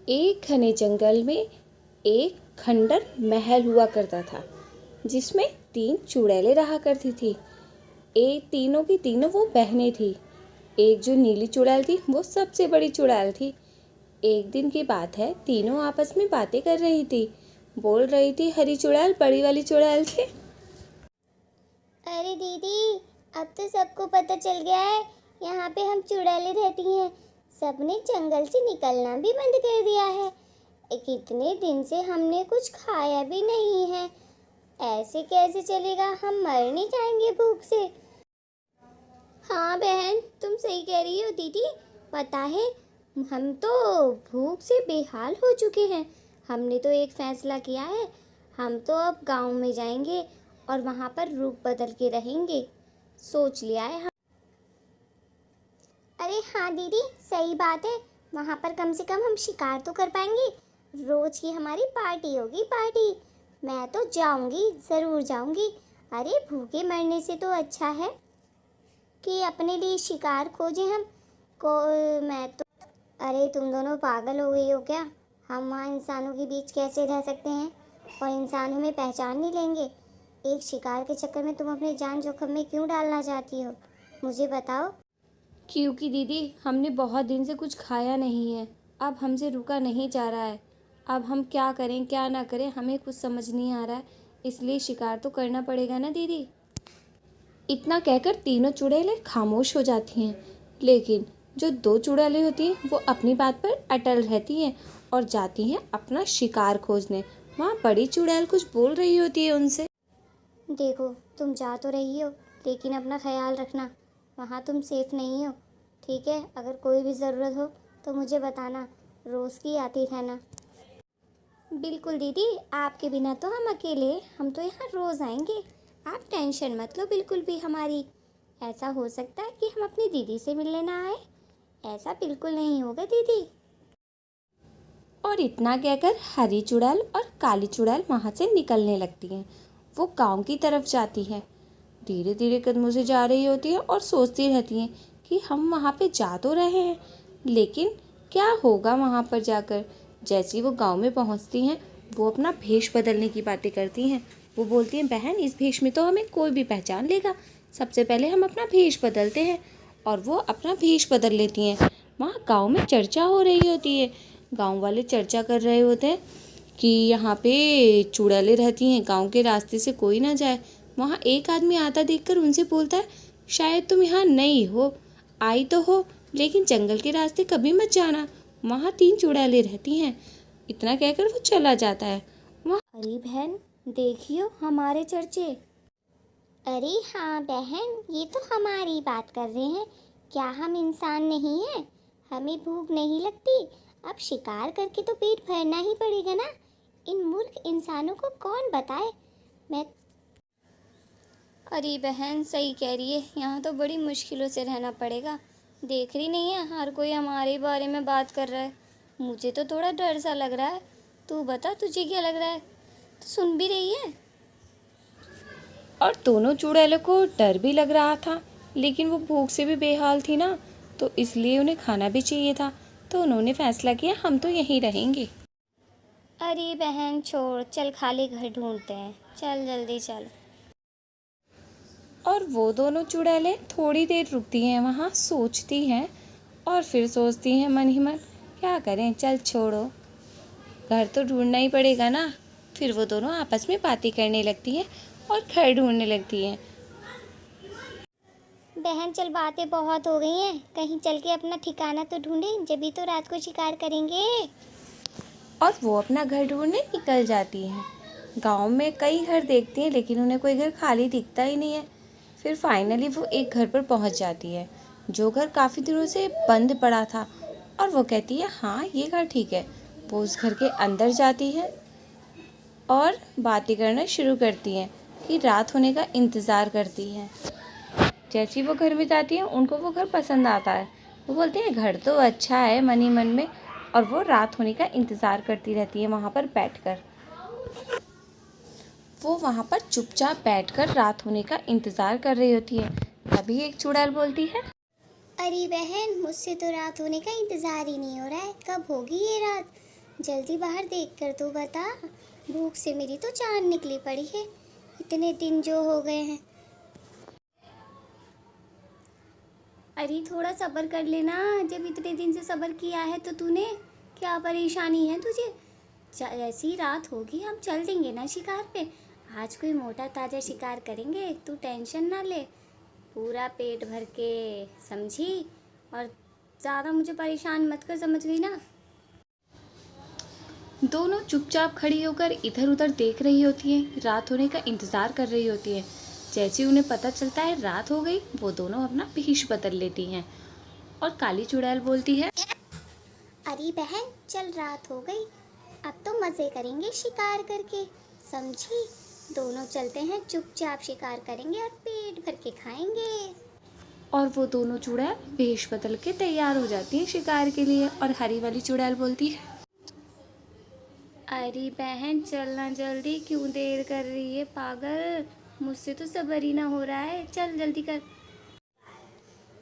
एक घने जंगल में एक खंडर महल हुआ करता था, जिसमें 3 चुड़ैलें रहा करती थी। एक तीनों की तीनों वो बहनें थी। एक जो नीली चुड़ैल थी वो सबसे बड़ी चुड़ैल थी। एक दिन की बात है, तीनों आपस में बातें कर रही थी। बोल रही थी हरी चुड़ैल बड़ी वाली चुड़ैल से, अरे दीदी, अब तो सबको पता चल गया है यहाँ पे हम चुड़ैलें रहती हैं। सबने जंगल से निकलना भी बंद कर दिया है। कितने दिन से हमने कुछ खाया भी नहीं है। ऐसे कैसे चलेगा, हम मर नहीं जाएंगे भूख से। हाँ बहन, तुम सही कह रही हो दीदी। पता है, हम तो भूख से बेहाल हो चुके हैं। हमने तो एक फैसला किया है, हम तो अब गांव में जाएंगे और वहाँ पर रूप बदल के रहेंगे। सोच लिया है हम। अरे हाँ दीदी, सही बात है। वहाँ पर कम से कम हम शिकार तो कर पाएंगे। रोज की हमारी पार्टी होगी, पार्टी। मैं तो जाऊंगी, ज़रूर जाऊंगी। अरे भूखे मरने से तो अच्छा है कि अपने लिए शिकार खोजें हम को। मैं तो अरे तुम दोनों पागल हो गई हो क्या? हम वहाँ इंसानों के बीच कैसे रह सकते हैं और इंसान हमें पहचान नहीं लेंगे? एक शिकार के चक्कर में तुम अपनी जान जोखिम में क्यों डालना चाहती हो, मुझे बताओ। क्योंकि दीदी हमने बहुत दिन से कुछ खाया नहीं है। अब हमसे रुका नहीं जा रहा है। अब हम क्या करें क्या ना करें, हमें कुछ समझ नहीं आ रहा है। इसलिए शिकार तो करना पड़ेगा ना दीदी। इतना कहकर तीनों चुड़ैलें खामोश हो जाती हैं। लेकिन जो 2 चुड़ैलें होती हैं वो अपनी बात पर अटल रहती हैं और जाती हैं अपना शिकार खोजने। वहाँ बड़ी चुड़ैल कुछ बोल रही होती है उनसे, देखो, तुम जा तो रही हो, लेकिन अपना ख्याल रखना। वहाँ तुम सेफ नहीं हो, ठीक है? अगर कोई भी ज़रूरत हो तो मुझे बताना, रोज़ की आती रहना। बिल्कुल दीदी, आपके बिना तो हम अकेले, हम तो यहाँ रोज़ आएंगे। आप टेंशन मत लो बिल्कुल भी हमारी। ऐसा हो सकता है कि हम अपनी दीदी से मिलने ना आए। ऐसा बिल्कुल नहीं होगा दीदी। और इतना कहकर हरी चुड़ैल और काली चुड़ैल वहाँ से निकलने लगती हैं। वो गांव की तरफ जाती हैं। धीरे धीरे कदमों से जा रही होती हैं और सोचती रहती हैं कि हम वहाँ पे जा तो रहे हैं, लेकिन क्या होगा वहाँ पर जाकर। जैसे वो गांव में पहुँचती हैं, वो अपना भेष बदलने की बातें करती हैं। वो बोलती हैं बहन, इस भेष में तो हमें कोई भी पहचान लेगा। सबसे पहले हम अपना भेष बदलते हैं। और वो अपना भेष बदल लेती हैं। वहाँ गाँव में चर्चा हो रही होती है। गाँव वाले चर्चा कर रहे होते हैं कि यहाँ पे चुड़ैलें रहती हैं, गाँव के रास्ते से कोई ना जाए। वहाँ एक आदमी आता देखकर उनसे बोलता है, शायद तुम यहाँ नई हो, आई तो हो, लेकिन जंगल के रास्ते कभी मत जाना, वहाँ 3 चुड़ैलें रहती हैं। इतना कहकर वो चला जाता है। वहाँ अरे बहन, देखियो हमारे चर्चे। अरे हाँ बहन, ये तो हमारी बात कर रहे हैं। क्या हम इंसान नहीं हैं? हमें भूख नहीं लगती? अब शिकार करके तो पेट भरना ही पड़ेगा ना। इन मूर्ख इंसानों को कौन बताए। मैं अरे बहन, सही कह रही है, यहाँ तो बड़ी मुश्किलों से रहना पड़ेगा। देख रही नहीं है, हर कोई हमारे बारे में बात कर रहा है। मुझे तो थोड़ा डर सा लग रहा है। तू बता, तुझे क्या लग रहा है? तो सुन भी रही है। और दोनों चुड़ैलों को डर भी लग रहा था, लेकिन वो भूख से भी बेहाल थी ना, तो इसलिए उन्हें खाना भी चाहिए था। तो उन्होंने फैसला किया हम तो यहीं रहेंगे। अरे बहन छोड़, चल खाली घर ढूंढते हैं, चल जल्दी चल। और वो दोनों चुड़ैलें थोड़ी देर रुकती हैं, वहाँ सोचती हैं और फिर सोचती हैं मन ही मन, क्या करें, चल छोड़ो, घर तो ढूंढना ही पड़ेगा ना। फिर वो दोनों आपस में बातें करने लगती हैं और घर ढूंढने लगती हैं। बहन चल, बातें बहुत हो गई हैं, कहीं चल के अपना ठिकाना तो ढूंढें, जभी तो रात को शिकार करेंगे। और वो अपना घर ढूंढने निकल जाती हैं। गांव में कई घर देखती हैं, लेकिन उन्हें कोई घर खाली दिखता ही नहीं है। फिर फाइनली वो एक घर पर पहुंच जाती है, जो घर काफ़ी दिनों से बंद पड़ा था। और वो कहती है हाँ, ये घर ठीक है। वो उस घर के अंदर जाती है और बातें करना शुरू करती हैं कि रात होने का इंतज़ार करती हैं। जैसे ही वो घर में जाती हैं, उनको वो घर पसंद आता है। वो बोलते हैं घर तो अच्छा है, मन ही मन में। और वो रात होने का इंतज़ार करती रहती है वहाँ पर बैठकर। वो वहाँ पर चुपचाप बैठकर रात होने का इंतज़ार कर रही होती है। तभी एक चुड़ैल बोलती है, अरे बहन, मुझसे तो रात होने का इंतज़ार ही नहीं हो रहा है, कब होगी ये रात। जल्दी बाहर देख कर तो बता, भूख से मेरी तो जान निकली पड़ी है, इतने दिन जो हो गए हैं। अरे थोड़ा सब्र कर लेना, जब इतने दिन से सब्र किया है तो तूने, क्या परेशानी है तुझे? जैसी रात होगी हम चल देंगे ना शिकार पे। आज कोई मोटा ताजा शिकार करेंगे, तू टेंशन ना ले, पूरा पेट भर के, समझी? और ज़्यादा मुझे परेशान मत कर, समझ गई ना? दोनों चुपचाप खड़ी होकर इधर उधर देख रही होती हैं, रात होने का इंतज़ार कर रही होती हैं। जैसे उन्हें पता चलता है रात हो गई, वो दोनों अपना भेष बदल लेती हैं और काली चुड़ैल बोलती है, अरे बहन चल, रात हो गई, अब तो मज़े करेंगे शिकार करके, समझी? दोनों चलते हैं, चुपचाप शिकार करेंगे और पेट भर के खाएंगे। और वो दोनों चुड़ैल भेष बदल के तैयार हो जाती हैं शिकार के लिए। और हरी वाली चुड़ैल बोलती है, अरे बहन चलना जल्दी, क्यों देर कर रही है पागल, मुझसे तो सब्र ही ना हो रहा है, चल जल्दी कर।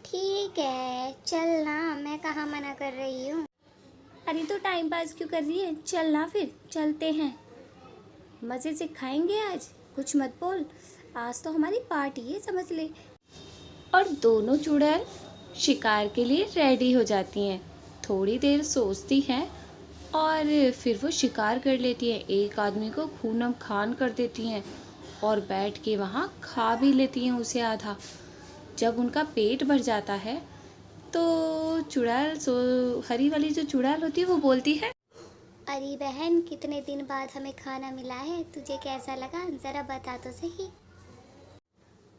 ठीक है चलना, मैं कहाँ मना कर रही हूँ। अरे तो टाइम पास क्यों कर रही है, चलना फिर चलते हैं, मज़े से खाएंगे आज, कुछ मत बोल, आज तो हमारी पार्टी है, समझ ले। और दोनों चुड़ैल शिकार के लिए रेडी हो जाती हैं। थोड़ी देर सोचती हैं और फिर वो शिकार कर लेती हैं। एक आदमी को खूनम खान कर देती हैं और बैठ के वहाँ खा भी लेती हैं उसे आधा। जब उनका पेट भर जाता है तो चुड़ैल हरी वाली जो चुड़ैल होती है वो बोलती है, अरे बहन कितने दिन बाद हमें खाना मिला है, तुझे कैसा लगा ज़रा बता तो सही।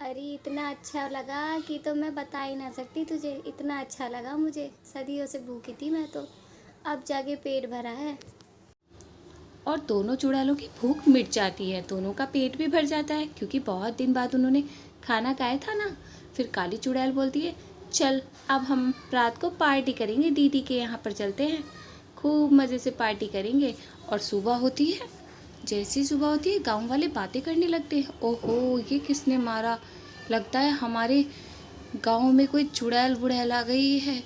अरे इतना अच्छा लगा कि तो मैं बता ही ना सकती तुझे, इतना अच्छा लगा मुझे, सदियों से भूखी थी मैं तो, अब जाके पेट भरा है। और दोनों चुड़ैलों की भूख मिट जाती है, दोनों का पेट भी भर जाता है क्योंकि बहुत दिन बाद उन्होंने खाना खाया था ना। फिर काली चुड़ैल बोलती है, चल अब हम रात को पार्टी करेंगे, दीदी के यहाँ पर चलते हैं, खूब मज़े से पार्टी करेंगे। और सुबह होती है, जैसे ही सुबह होती है गांव वाले बातें करने लगते हैं, ओहो ये किसने मारा, लगता है हमारे गांव में कोई चुड़ैल वुड़ैल आ गई है।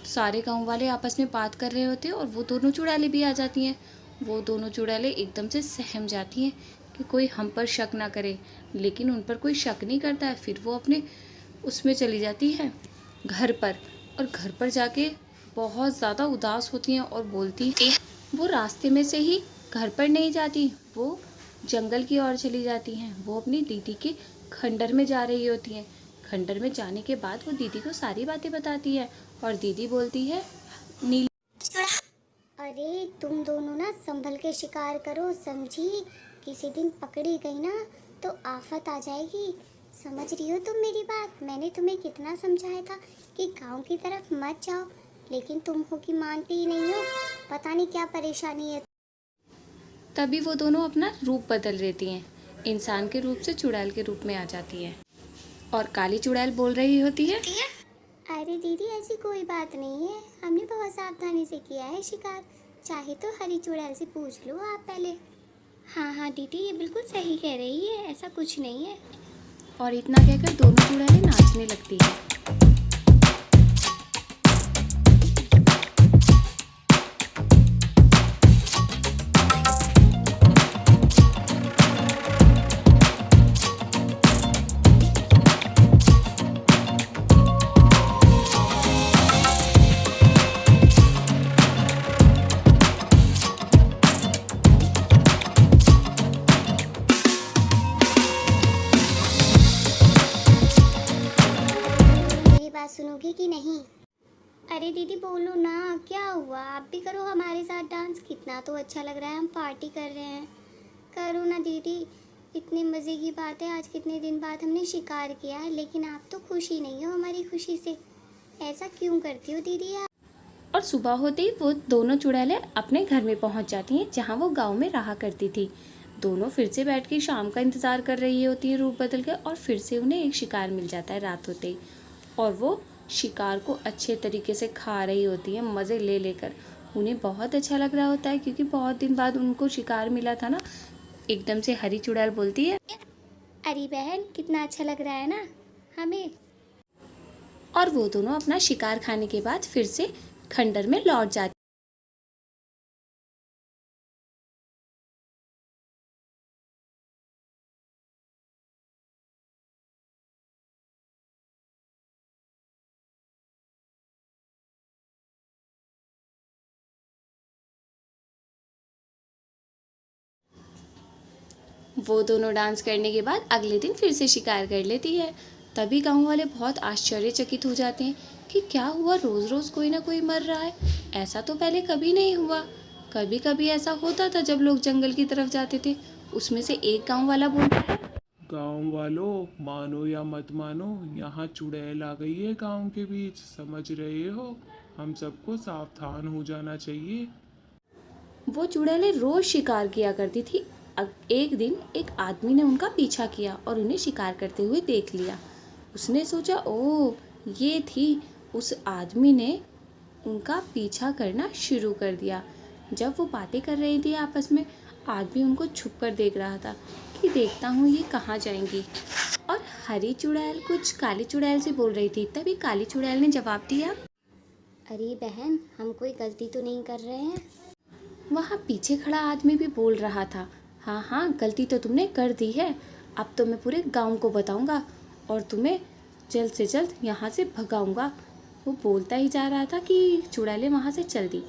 सारे गांव वाले आपस में बात कर रहे होते हैं और वो दोनों चुड़ैलें भी आ जाती हैं। वो दोनों चुड़ैलें एकदम से सहम जाती हैं कि कोई हम पर शक ना करे, लेकिन उन पर कोई शक नहीं करता है। फिर वो अपने उसमें चली जाती है घर पर, और घर पर जाके बहुत ज़्यादा उदास होती हैं और बोलती हैं, वो रास्ते में से ही घर पर नहीं जाती, वो जंगल की ओर चली जाती हैं। वो अपनी दीदी के खंडर में जा रही होती हैं। खंडर में जाने के बाद वो दीदी को सारी बातें बताती है और दीदी बोलती है, नीली, अरे तुम दोनों ना संभल के शिकार करो, समझी? किसी दिन पकड़ी गई ना तो आफत आ जाएगी, समझ रही हो तुम मेरी बात? मैंने तुम्हें कितना समझाया था कि गांव की तरफ मत जाओ, लेकिन तुम हो कि मानती ही नहीं हो, पता नहीं क्या परेशानी है। तभी वो दोनों अपना रूप बदल लेती हैं, इंसान के रूप से चुड़ैल के रूप में आ जाती हैं। और काली चुड़ैल बोल रही होती है, अरे दीदी ऐसी कोई बात नहीं है, हमने बहुत सावधानी से किया है शिकार, चाहे तो हरी चुड़ैल से पूछ लो आप पहले। हाँ हाँ दीदी ये बिल्कुल सही कह रही है, ऐसा कुछ नहीं है। और इतना कहकर दोनों चुड़ैलें नाचने लगती हैं। बात सुनोगे कि नहीं? अरे दीदी बोलो ना, क्या हुआ? आप भी करो हमारे साथ डांस, कितना तो अच्छा लग रहा है, हम पार्टी कर रहे हैं, करो ना दीदी। इतने मज़े की बात है, आज कितने दिन बाद हमने शिकार किया है, लेकिन आप तो खुश ही नहीं हो हमारी खुशी से, ऐसा क्यों करती हो दीदी आप? और सुबह होते ही वो दोनों चुड़ैलें अपने घर में पहुंच जाती हैं जहां वो गांव में रहा करती थी। दोनों फिर से बैठ के शाम का इंतज़ार कर रही होती हैं रूप बदल कर, और फिर से उन्हें एक शिकार मिल जाता है रात होते ही, और वो शिकार को अच्छे तरीके से खा रही होती हैं मज़े ले लेकर। उन्हें बहुत अच्छा लग रहा होता है क्योंकि बहुत दिन बाद उनको शिकार मिला था ना। एकदम से हरी चुड़ैल बोलती है, अरे बहन कितना अच्छा लग रहा है ना हमें। और वो दोनों अपना शिकार खाने के बाद फिर से खंडर में लौट जाती वो दोनों डांस करने के बाद अगले दिन फिर से शिकार कर लेती है। तभी गांव वाले बहुत आश्चर्यचकित हो जाते हैं कि क्या हुआ, रोज रोज कोई ना कोई मर रहा है, ऐसा तो पहले कभी नहीं हुआ। कभी कभी ऐसा होता था जब लोग जंगल की तरफ जाते थे। उसमें से एक गांव वाला बोलता है, गांव वालों, मानो या मत मानो, यहाँ चुड़ैल आ गई है गांव के बीच, समझ रहे हो? हम सबको सावधान हो जाना चाहिए। वो चुड़ैलें रोज शिकार किया करती थी। एक दिन एक आदमी ने उनका पीछा किया और उन्हें शिकार करते हुए देख लिया। उसने सोचा, ओह ये थी। उस आदमी ने उनका पीछा करना शुरू कर दिया। जब वो बातें कर रही थी आपस में, आदमी उनको छुप कर देख रहा था कि देखता हूँ ये कहाँ जाएंगी। और हरी चुड़ैल कुछ काली चुड़ैल से बोल रही थी। तभी काली चुड़ैल ने जवाब दिया, अरे बहन, हम कोई गलती तो नहीं कर रहे हैं? वहाँ पीछे खड़ा आदमी भी बोल रहा था, हाँ हाँ गलती तो तुमने कर दी है। अब तो मैं पूरे गांव को बताऊंगा और तुम्हें जल्द से जल्द यहाँ से भगाऊंगा। वो बोलता ही जा रहा था कि चुड़ैलें वहाँ से चल दी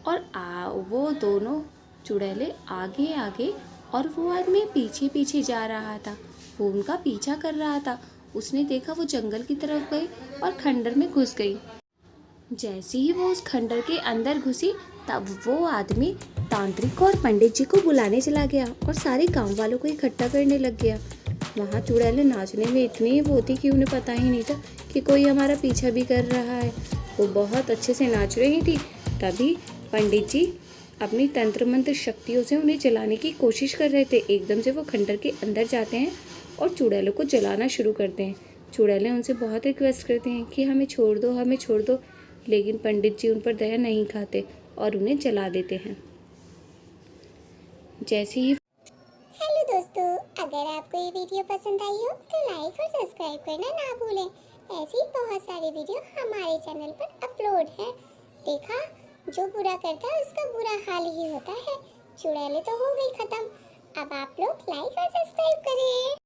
और वो दोनों चुड़ैलें आगे आगे और वो आदमी पीछे पीछे जा रहा था। वो उनका पीछा कर रहा था। उसने देखा वो जंगल की तरफ गई और खंडर में घुस गई। जैसे ही वो उस खंडर के अंदर घुसी, तब वो आदमी तांत्रिक और पंडित जी को बुलाने चला गया और सारे गांव वालों को इकट्ठा करने लग गया। वहाँ चुड़ैलें नाचने में इतनी वो थी कि उन्हें पता ही नहीं था कि कोई हमारा पीछा भी कर रहा है। वो बहुत अच्छे से नाच रही थी। तभी पंडित जी अपनी तंत्र मंत्र शक्तियों से उन्हें जलाने की कोशिश कर रहे थे। एकदम से वो खंडर के अंदर जाते हैं और चुड़ैलों को जलाना शुरू करते हैं। चुड़ैलें उनसे बहुत रिक्वेस्ट करती हैं कि हमें छोड़ दो, हमें छोड़ दो, लेकिन पंडित जी उन पर दया नहीं खाते और उन्हें जला देते हैं। जैसे ही हेलो दोस्तों, अगर आपको ये वीडियो पसंद आई हो तो लाइक और सब्सक्राइब करना ना भूलें। ऐसी बहुत सारी वीडियो हमारे चैनल पर अपलोड है। देखा, जो बुरा करता है उसका बुरा हाल ही होता है। चुड़ैलें तो हो गई खत्म। अब आप लोग लाइक और सब्सक्राइब करें।